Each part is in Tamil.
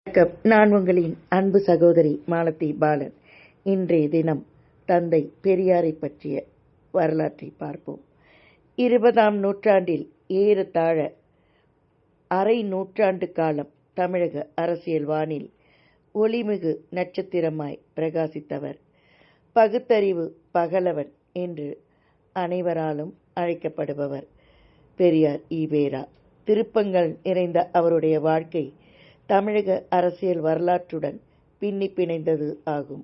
வணக்கம். நான் உங்களின் அன்பு சகோதரி மாலதி பாலன். இன்றைய தினம் தந்தை பெரியாரை பற்றிய வரலாற்றை பார்ப்போம். 20ஆம் நூற்றாண்டில் ஏறத்தாழ அரை நூற்றாண்டு காலம் தமிழக அரசியல் வானில் ஒளிமிகு நட்சத்திரமாய் பிரகாசித்தவர். பகுத்தறிவு பகலவன் என்று அனைவராலும் அழைக்கப்படுபவர் பெரியார் ஈவேரா. திருப்பங்கள் நிறைந்த அவருடைய வாழ்க்கை தமிழக அரசியல் வரலாற்றுடன் பின்னி பிணைந்தது ஆகும்.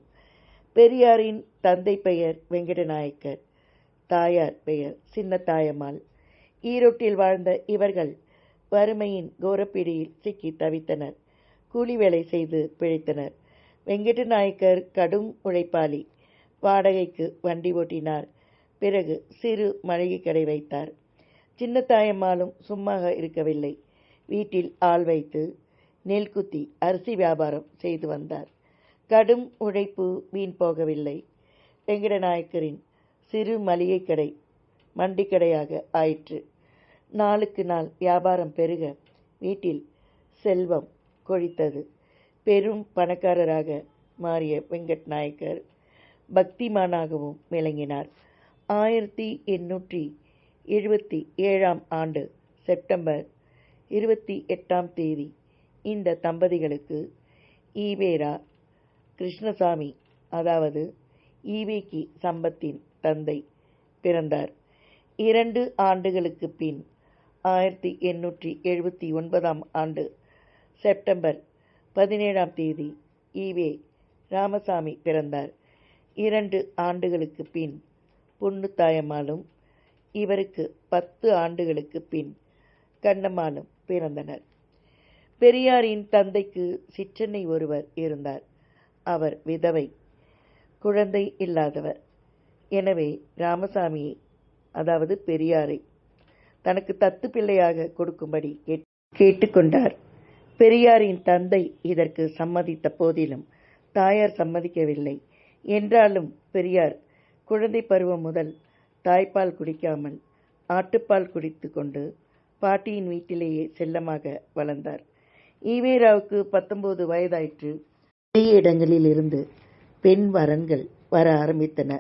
பெரியாரின் தந்தை பெயர் வெங்கடநாயக்கர், தாயார் பெயர் சின்னத்தாயம்மாள். ஈரோட்டில் வாழ்ந்த இவர்கள் வறுமையின் கோரப்பிடியில் சிக்கி தவித்தனர். கூலி வேலை செய்து பிழைத்தனர். வெங்கடநாயக்கர் கடும் உழைப்பாளி. வாடகைக்கு வண்டி ஓட்டினார். பிறகு சிறு மளிகை கடை வைத்தார். சின்னத்தாயம்மாளும் சும்மா இருக்கவில்லை. வீட்டில் ஆள் வைத்து நெல் குத்தி அரிசி வியாபாரம் செய்து வந்தார். கடும் உழைப்பு வீண் போகவில்லை. வெங்கடநாயக்கரின் சிறு மளிகை கடை மண்டிக்கடையாக ஆயிற்று. நாளுக்கு நாள் வியாபாரம் பெருக வீட்டில் செல்வம் கொழித்தது. பெரும் பணக்காரராக மாறிய வெங்கட்நாயக்கர் பக்திமானாகவும் விளங்கினார். 1877ஆம் ஆண்டு செப்டம்பர் 28ஆம் தேதி இந்த தம்பதிகளுக்கு ஈவேரா கிருஷ்ணசாமி, அதாவது ஈவேகி சம்பத்தின் தந்தை பிறந்தார். 2 ஆண்டுகளுக்கு பின் 1879ஆம் ஆண்டு செப்டம்பர் 17ஆம் தேதி ஈவே ராமசாமி பிறந்தார். 2 ஆண்டுகளுக்கு பின் பொன்னுத்தாயம்மாளும் இவருக்கு 10 ஆண்டுகளுக்கு பின் கண்ணம்மாளும் பிறந்தனர். பெரியாரின் தந்தைக்கு சிற்றன்னை ஒருவர் இருந்தார். அவர் விதவை, குழந்தை இல்லாதவர். எனவே ராமசாமியை, அதாவது பெரியாரை, தனக்கு தத்து பிள்ளையாக கொடுக்கும்படி கேட்டுக்கொண்டார். பெரியாரின் தந்தை இதற்கு சம்மதித்த போதிலும் தாயார் சம்மதிக்கவில்லை. என்றாலும் பெரியார் குழந்தை பருவம் முதல் தாய்ப்பால் குடிக்காமல் ஆட்டுப்பால் குடித்து கொண்டு பாட்டியின் வீட்டிலேயே செல்லமாக வளர்ந்தார். ஈவேராவுக்கு 19 வயதாயிற்று. நிறைய இடங்களில் இருந்து பெண் வரன்கள் வர ஆரம்பித்தன.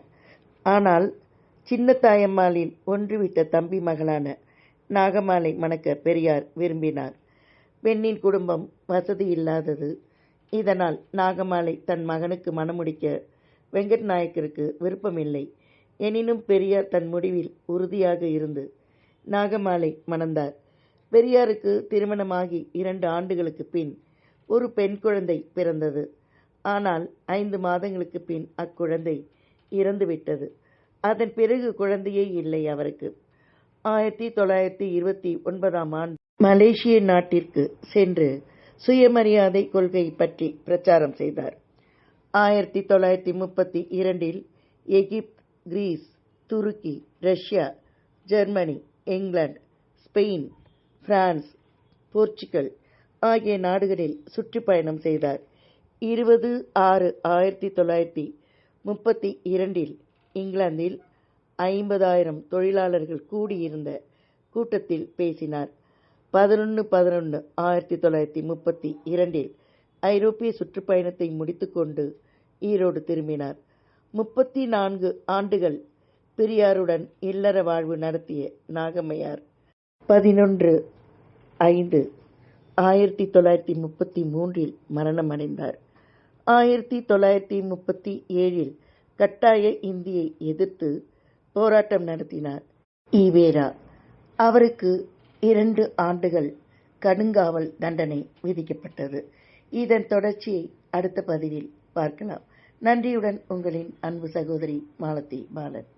ஆனால் சின்னத்தாயம்மாளின் ஒன்றுவிட்ட தம்பி மகளான நாகம்மாளை மணக்க பெரியார் விரும்பினார். பெண்ணின் குடும்பம் வசதி இல்லாதது. இதனால் நாகம்மாளை தன் மகனுக்கு மணமுடிக்க வெங்கட்நாயக்கருக்கு விருப்பமில்லை. எனினும் பெரியார் தன் முடிவில் உறுதியாக இருந்து நாகம்மாளை மணந்தார். பெரியாருக்கு திருமணமாகி 2 ஆண்டுகளுக்கு பின் ஒரு பெண் குழந்தை பிறந்தது. ஆனால் 5 மாதங்களுக்கு பின் அக்குழந்தை இறந்துவிட்டது. அதன் பிறகு குழந்தையே இல்லை அவருக்கு. 1929ஆம் ஆண்டு மலேசிய நாட்டிற்கு சென்று சுயமரியாதை கொள்கை பற்றி பிரச்சாரம் செய்தார். 1932இல் எகிப்து, கிரீஸ், துருக்கி, Russia, Germany, England, Spain, France, Portugal ஆகிய நாடுகளில் சுற்றுப்பயணம் செய்தார். 20/6/1932இல் இங்கிலாந்தில் 50,000 தொழிலாளர்கள் கூடியிருந்த கூட்டத்தில் பேசினார். 11/11/1932இல் ஐரோப்பிய சுற்றுப்பயணத்தை முடித்துக்கொண்டு ஈரோடு திரும்பினார். 34 ஆண்டுகள் பெரியாருடன் இல்லற வாழ்வு நடத்திய நாகம்மையார் 11/5/1933இல் மரணமடைந்தார். 1937இல் கட்டாய இந்தியை எதிர்த்து போராட்டம் நடத்தினார் ஈவேரா. அவருக்கு 2 ஆண்டுகள் கடுங்காவல் தண்டனை விதிக்கப்பட்டது. இதன் தொடர்ச்சியை அடுத்த பதிவில் பார்க்கலாம். நன்றியுடன் உங்களின் அன்பு சகோதரி மாலதி பாலன்.